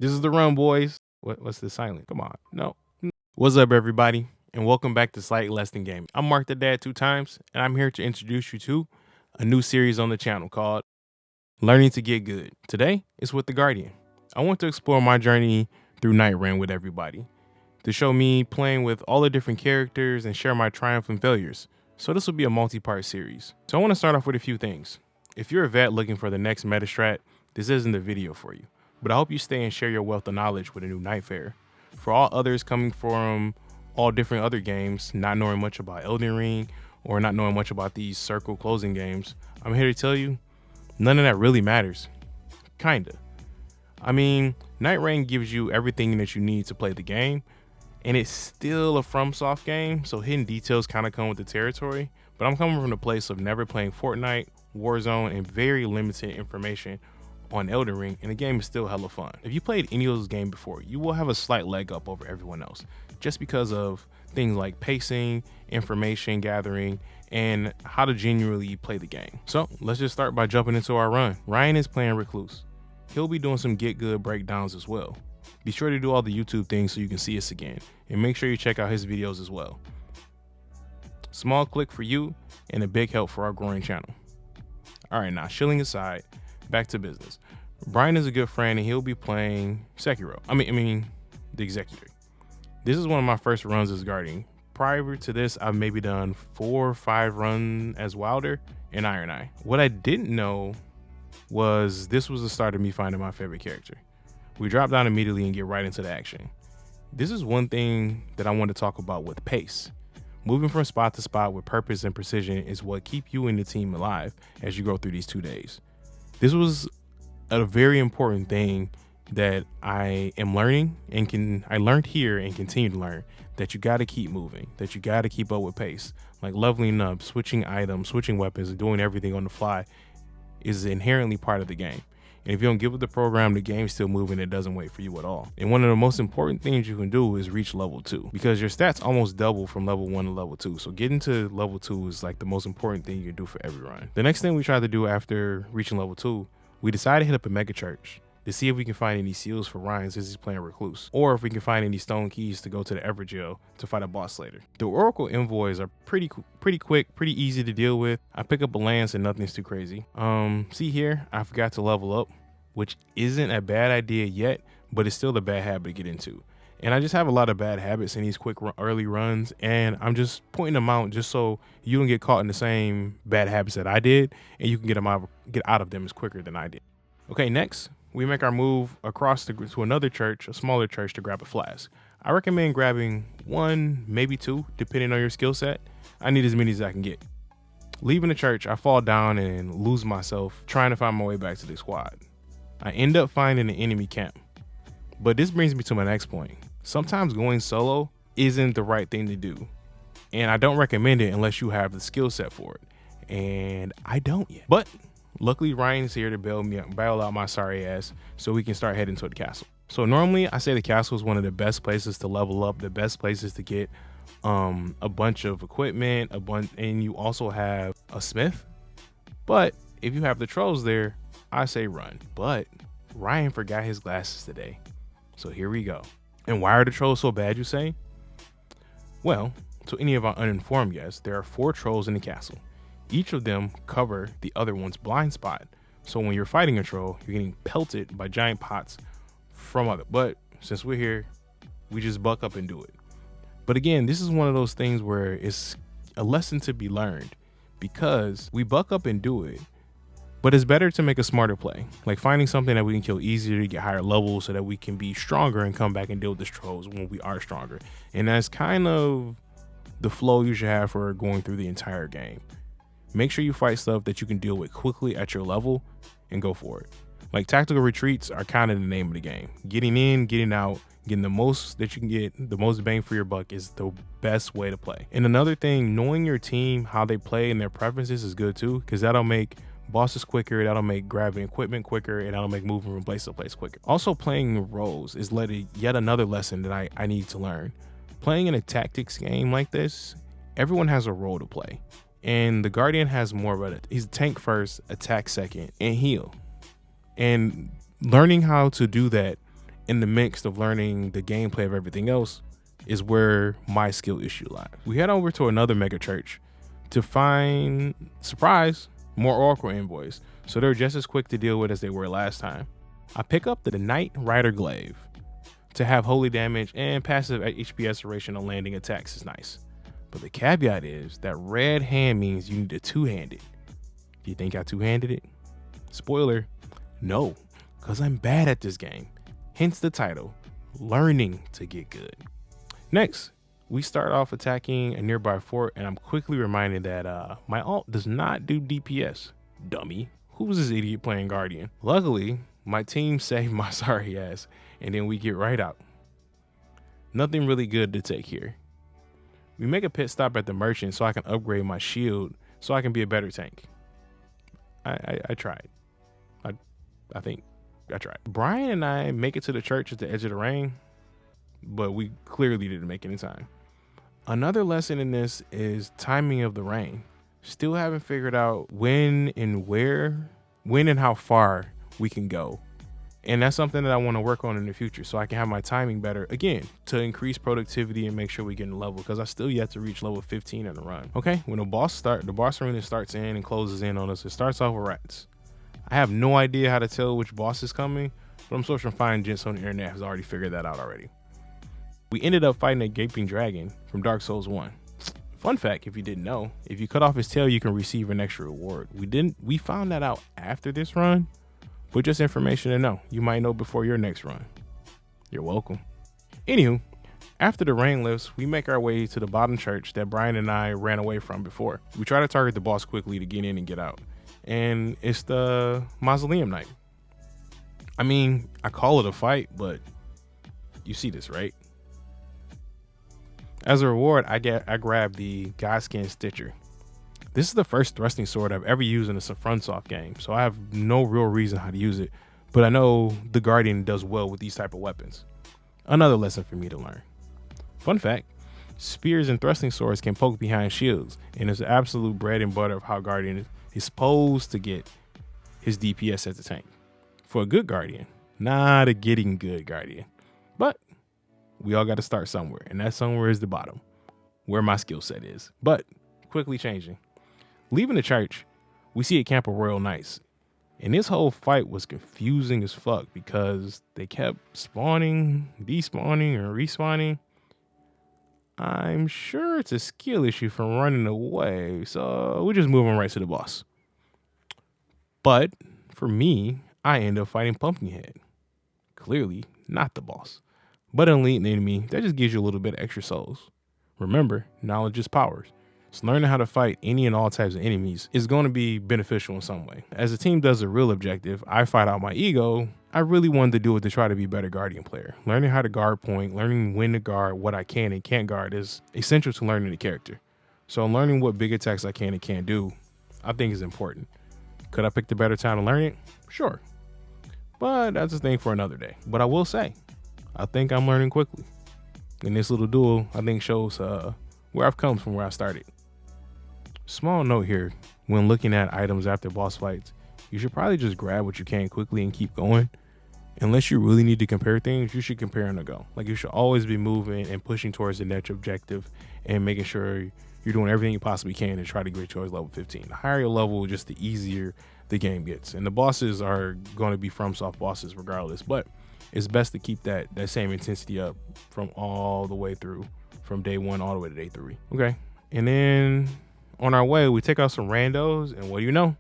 This is the run, boys. What's the silent? Come on. No. What's up, everybody? And welcome back to Slightly Less Than Gaming. I'm Mark the Dad 2 times, and I'm here to introduce you to a new series on the channel called Learning to Get Good. Today is with the Guardian. I want to explore my journey through Night Rain with everybody, to show me playing with all the different characters and share my triumphs and failures. So this will be a multi-part series. So I want to start off with a few things. If you're a vet looking for the next meta strat, this isn't the video for you. But I hope you stay and share your wealth of knowledge with a new Nightfare. For all others coming from all different other games, not knowing much about Elden Ring or not knowing much about these circle closing games, I'm here to tell you, none of that really matters. Kinda. I mean, Night Rain gives you everything that you need to play the game, and it's still a FromSoft game, so hidden details kind of come with the territory, but I'm coming from the place of never playing Fortnite, Warzone, and very limited information on Elden Ring, and the game is still hella fun. If you played any of those games before, you will have a slight leg up over everyone else, just because of things like pacing, information gathering, and how to genuinely play the game. So let's just start by jumping into our run. Ryan is playing Recluse. He'll be doing some Git Good breakdowns as well. Be sure to do all the YouTube things so you can see us again, and make sure you check out his videos as well. Small click for you and a big help for our growing channel. All right, now shilling aside, back to business. Brian is a good friend and he'll be playing Sekiro. I mean, the Executor. This is one of my first runs as Guardian. Prior to this, I've maybe done 4 or 5 runs as Wilder and Iron Eye. What I didn't know was this was the start of me finding my favorite character. We drop down immediately and get right into the action. This is one thing that I want to talk about with pace. Moving from spot to spot with purpose and precision is what keep you and the team alive as you go through these 2 days. This was a very important thing that I am learning and I learned here and continue to learn, that you got to keep moving, that you got to keep up with pace. Like leveling up, switching items, switching weapons, and doing everything on the fly is inherently part of the game. And if you don't give it the program, the game's still moving. It doesn't wait for you at all. And one of the most important things you can do is reach level 2, because your stats almost double from level 1 to level 2. So getting to level 2 is like the most important thing you can do for every run. The next thing we tried to do after reaching level 2, we decided to hit up a mega church to see if we can find any seals for Ryan since he's playing Recluse, or if we can find any stone keys to go to the Everjail to fight a boss later. The Oracle envoys are pretty quick, pretty easy to deal with. I pick up a lance and nothing's too crazy. See here, I forgot to level up, which isn't a bad idea yet, but it's still a bad habit to get into. And I just have a lot of bad habits in these quick early runs, and I'm just pointing them out just so you don't get caught in the same bad habits that I did, and you can get out of them as quicker than I did. Okay, next, we make our move across to another church, a smaller church, to grab a flask. I recommend grabbing 1, maybe 2, depending on your skill set. I need as many as I can get. Leaving the church, I fall down and lose myself trying to find my way back to the squad. I end up finding an enemy camp. But this brings me to my next point. Sometimes going solo isn't the right thing to do, and I don't recommend it unless you have the skill set for it, and I don't yet. But luckily Ryan's here to bail out my sorry ass so we can start heading to the castle. So normally I say the castle is one of the best places to level up, the best places to get a bunch of equipment, and you also have a smith. But if you have the trolls there, I say run. But Ryan forgot his glasses today, so here we go. And why are the trolls so bad, you say? Well, to any of our uninformed guests, there are 4 trolls in the castle. Each of them cover the other one's blind spot. So when you're fighting a troll, you're getting pelted by giant pots from other. But since we're here, we just buck up and do it. But again, this is one of those things where it's a lesson to be learned, because we buck up and do it, but it's better to make a smarter play, like finding something that we can kill easier to get higher levels so that we can be stronger and come back and deal with the trolls when we are stronger. And that's kind of the flow you should have for going through the entire game. Make sure you fight stuff that you can deal with quickly at your level and go for it. Like tactical retreats are kind of the name of the game. Getting in, getting out, getting the most that you can get, the most bang for your buck is the best way to play. And another thing, knowing your team, how they play and their preferences is good too, because that'll make bosses quicker, that'll make grabbing equipment quicker, and that'll make moving from place to place quicker. Also, playing roles is yet another lesson that I need to learn. Playing in a tactics game like this, everyone has a role to play, and the Guardian has more of it. He's tank first, attack second, and heal. And learning how to do that in the midst of learning the gameplay of everything else is where my skill issue lies. We head over to another mega church to find, surprise, more Oracle envoys. So they're just as quick to deal with as they were last time. I pick up the Knight Rider Glaive to have holy damage and passive HP acceleration on landing attacks is nice. But the caveat is that red hand means you need a two-handed. Do you think I two-handed it? Spoiler, no, because I'm bad at this game. Hence the title, Learning to Get Good. Next, we start off attacking a nearby fort, and I'm quickly reminded that my ult does not do DPS. Dummy, who's this idiot playing Guardian? Luckily, my team saved my sorry ass, and then we get right out. Nothing really good to take here. We make a pit stop at the merchant so I can upgrade my shield so I can be a better tank. I tried. I think I tried. Brian and I make it to the church at the edge of the rain, but we clearly didn't make any time. Another lesson in this is timing of the rain. Still haven't figured out when and how far we can go. And that's something that I want to work on in the future so I can have my timing better, again, to increase productivity and make sure we get in level, because I still yet to reach level 15 in the run. Okay, when the boss arena starts in and closes in on us, it starts off with rats. I have no idea how to tell which boss is coming, but I'm sure some fine gents on the internet has already figured that out already. We ended up fighting a gaping dragon from Dark Souls 1. Fun fact, if you didn't know, if you cut off his tail, you can receive an extra reward. We found that out after this run, but just information to know. You might know before your next run. You're welcome. Anywho, after the rain lifts, we make our way to the bottom church that Brian and I ran away from before. We try to target the boss quickly to get in and get out. And it's the Mausoleum Knight. I mean, I call it a fight, but you see this, right? As a reward, I grab the Godskin Stitcher. This is the first thrusting sword I've ever used in a FromSoft game, so I have no real reason how to use it, but I know the Guardian does well with these type of weapons. Another lesson for me to learn. Fun fact, spears and thrusting swords can poke behind shields, and it's the absolute bread and butter of how Guardian is supposed to get his DPS as a tank. For a good Guardian, not a getting good Guardian, but we all got to start somewhere, and that somewhere is the bottom, where my skill set is, but quickly changing. Leaving the church, we see a camp of Royal Knights, and this whole fight was confusing as fuck because they kept spawning, despawning, and respawning. I'm sure it's a skill issue from running away, so we're just moving right to the boss. But for me, I end up fighting Pumpkinhead. Clearly not the boss, but an elite enemy that just gives you a little bit of extra souls. Remember, knowledge is power. So learning how to fight any and all types of enemies is going to be beneficial in some way. As the team does a real objective, I fight out my ego. I really wanted to do it to try to be a better Guardian player. Learning how to guard point, learning when to guard, what I can and can't guard is essential to learning the character. So learning what big attacks I can and can't do, I think is important. Could I pick the better time to learn it? Sure. But that's a thing for another day. But I will say, I think I'm learning quickly. And this little duel, I think, shows where I've come from where I started. Small note here, when looking at items after boss fights, you should probably just grab what you can quickly and keep going. Unless you really need to compare things, you should compare on the go. Like, you should always be moving and pushing towards the next objective and making sure you're doing everything you possibly can to try to get towards level 15. The higher your level, just the easier the game gets. And the bosses are going to be FromSoft bosses regardless, but it's best to keep that same intensity up from all the way through, from day 1 all the way to day 3. Okay, and then on our way, we take out some randos, and what do you know?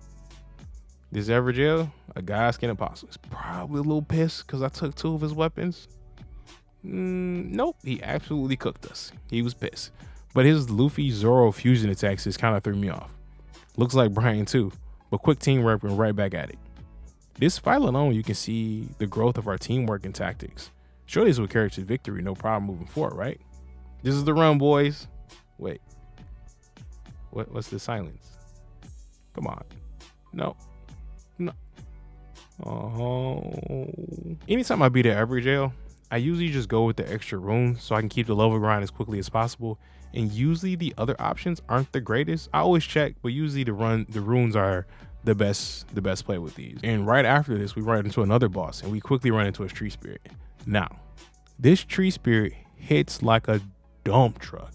This Everjail, a Godskin Apostle, is probably a little pissed because I took 2 of his weapons. Nope, he absolutely cooked us. He was pissed. But his Luffy Zoro fusion attacks just kind of threw me off. Looks like Brian too, but quick teamwork and right back at it. This fight alone, you can see the growth of our teamwork and tactics. Surely this will carry to victory, no problem moving forward, right? This is the run, boys. Wait. What's the silence? Come on. No. Oh. Anytime I beat an Everjail, I usually just go with the extra runes so I can keep the level grind as quickly as possible. And usually the other options aren't the greatest. I always check, but usually the runes are the best play with these. And right after this, we run into another boss and we quickly run into a tree spirit. Now, this tree spirit hits like a dump truck,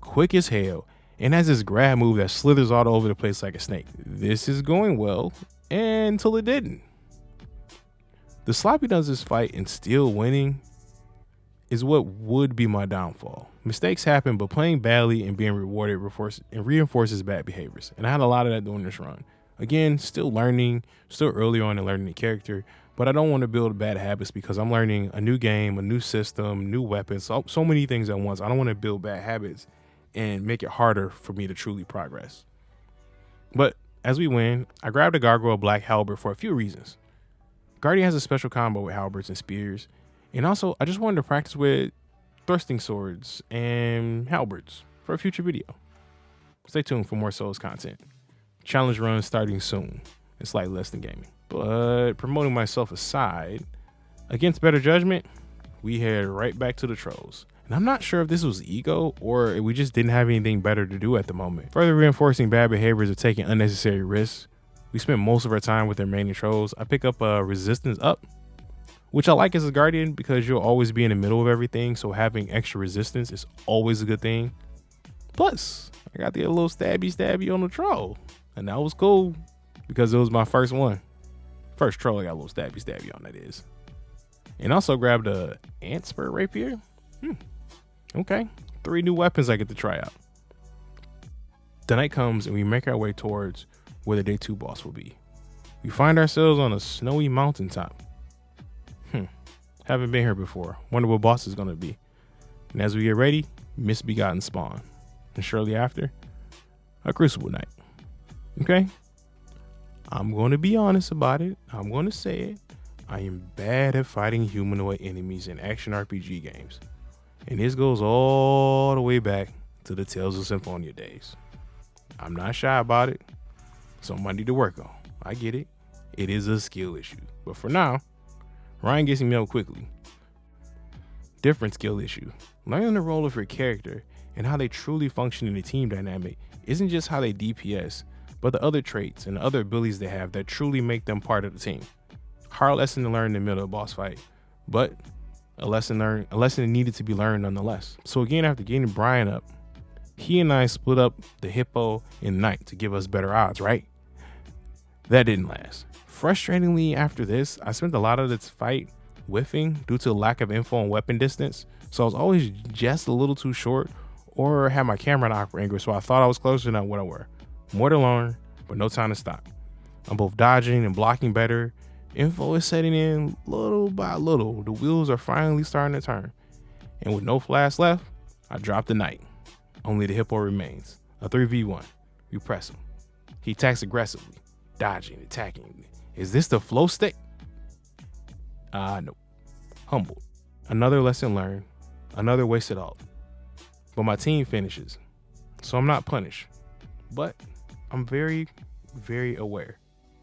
quick as hell, and has this grab move that slithers all over the place like a snake. This is going well until it didn't. The sloppy does this fight and still winning is what would be my downfall. Mistakes happen, but playing badly and being rewarded reinforces bad behaviors. And I had a lot of that during this run. Again, still learning, still early on in learning the character, but I don't want to build bad habits because I'm learning a new game, a new system, new weapons, so many things at once. I don't want to build bad habits and make it harder for me to truly progress. But as we win, I grabbed a Gargoyle Black Halberd for a few reasons. Guardian has a special combo with halberds and spears, and also I just wanted to practice with thrusting swords and halberds for a future video. Stay tuned for more Souls content. Challenge run starting soon. It's Slightly Less Than Gaming. But promoting myself aside, against better judgment, we head right back to the trolls. And I'm not sure if this was ego or we just didn't have anything better to do at the moment. Further reinforcing bad behaviors of taking unnecessary risks, we spent most of our time with the remaining trolls. I pick up a resistance up, which I like as a guardian because you'll always be in the middle of everything. So having extra resistance is always a good thing. Plus, I got to get a little stabby on the troll. And that was cool because it was my first one. First troll I got a little stabby on, that is. And also grabbed a ant spur rapier. Okay, 3 new weapons I get to try out. The night comes and we make our way towards where the day 2 boss will be. We find ourselves on a snowy mountaintop. Haven't been here before. Wonder what boss is gonna be. And as we get ready, Misbegotten spawn. And shortly after, a Crucible Knight. Okay? I'm gonna be honest about it. I'm gonna say it. I am bad at fighting humanoid enemies in action RPG games. And this goes all the way back to the Tales of Symphonia days. I'm not shy about it. Something I need to work on. I get it. It is a skill issue. But for now, Ryan gets me up quickly. Different skill issue. Learning the role of your character and how they truly function in a team dynamic isn't just how they DPS, but the other traits and the other abilities they have that truly make them part of the team. Hard lesson to learn in the middle of a boss fight, but a lesson needed to be learned nonetheless. So again, after getting Brian up, he and I split up the hippo and knight to give us better odds, right? That didn't last. Frustratingly, after this, I spent a lot of this fight whiffing due to lack of info on weapon distance. So I was always just a little too short or had my camera at awkward angle. So I thought I was closer than what I were. More to learn, but no time to stop. I'm both dodging and blocking better. Info is setting in little by little. The wheels are finally starting to turn. And with no flash left, I drop the knight. Only the hippo remains. A 3v1. We press him. He attacks aggressively, dodging, attacking. Is this the flow state? No. Humbled. Another lesson learned. Another wasted ult. But my team finishes. So I'm not punished. But I'm very, very aware.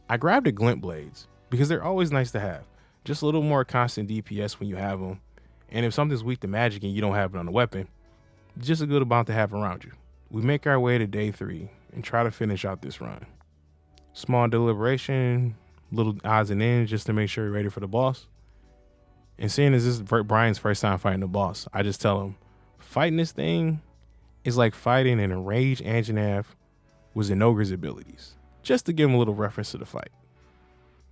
I grabbed the glint blades because they're always nice to have. Just a little more constant DPS when you have them. And if something's weak to magic and you don't have it on the weapon, just a good amount to have around you. We make our way to day 3 and try to finish out this run. Small deliberation, little odds and ends just to make sure you're ready for the boss. And seeing as this is Brian's first time fighting the boss, I just tell him, fighting this thing is like fighting an enraged Anjanath with Zenogre's abilities. Just to give him a little reference to the fight.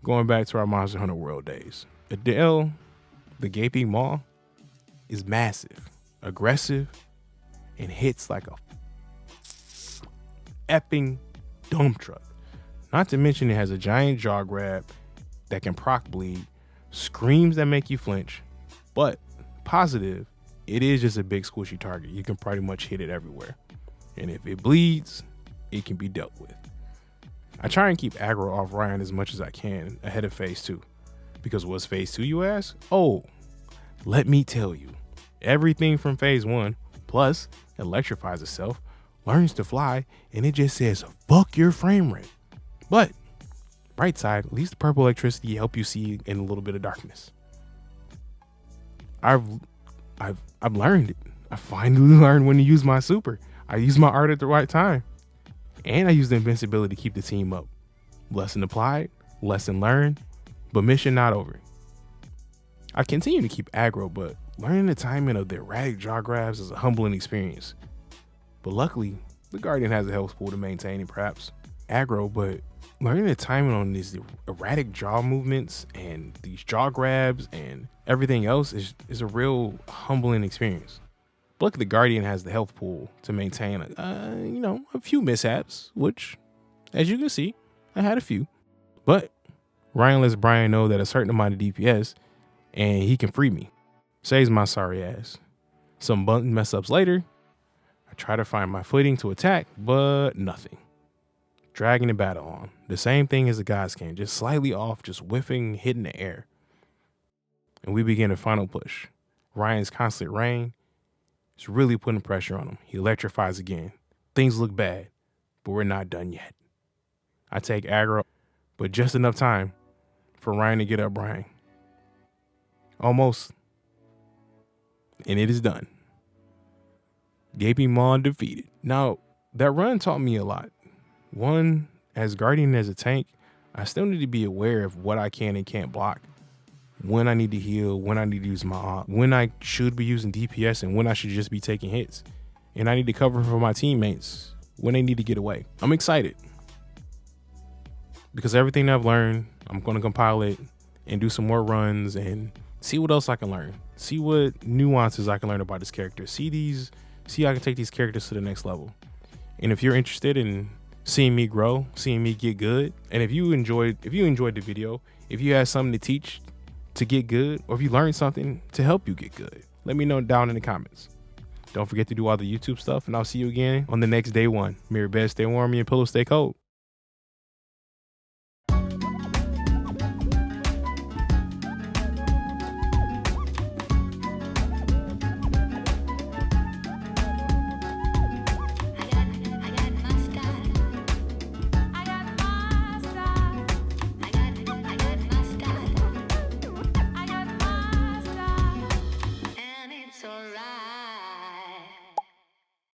Going back to our Monster Hunter World days. Adele, the Gaping Maw, is massive, aggressive, and hits like a effing dump truck. Not to mention it has a giant jaw grab that can proc bleed, screams that make you flinch, but positive, it is just a big squishy target. You can pretty much hit it everywhere. And if it bleeds, it can be dealt with. I try and keep aggro off Ryan as much as I can ahead of phase 2. Because what's phase 2, you ask? Oh, let me tell you. Everything from phase 1, plus electrifies itself, learns to fly, and it just says, fuck your frame rate. But, bright side, at least the purple electricity help you see in a little bit of darkness. I've learned it. I finally learned when to use my super. I used my art at the right time. And I used the invincibility to keep the team up. Lesson applied, lesson learned, but mission not over. I continue to keep aggro, but learning the timing of the erratic jaw grabs is a humbling experience. But luckily, the Guardian has a health pool to maintain it, perhaps. Aggro, but learning the timing on these erratic jaw movements and these jaw grabs and everything else is a real humbling experience. Luckily, the Guardian has the health pool to maintain, a few mishaps, which, as you can see, I had a few. But Ryan lets Brian know that a certain amount of DPS and he can free me. Saves my sorry ass. Some button mess ups later, I try to find my footing to attack, but nothing. Dragging the battle on. The same thing as the guys can, just slightly off, just whiffing, hitting the air. And we begin a final push. Ryan's constant rain is really putting pressure on him. He electrifies again. Things look bad, but we're not done yet. I take aggro, but just enough time for Ryan to get up Brian. Almost. And it is done. Gaping Maw defeated. Now, that run taught me a lot. One, as Guardian as a tank, I still need to be aware of what I can and can't block. When I need to heal, when I need to use my op, when I should be using DPS, and when I should just be taking hits. And I need to cover for my teammates when they need to get away. I'm excited. Because everything that I've learned, I'm going to compile it and do some more runs and see what else I can learn. See what nuances I can learn about this character. See how I can take these characters to the next level. And if you're interested in seeing me grow, seeing me get good, and if you enjoyed the video, if you had something to teach to get good, or if you learned something to help you get good, let me know down in the comments. Don't forget to do all the YouTube stuff, and I'll see you again on the next day one. Mirror bed, stay warm, and your pillow stay cold.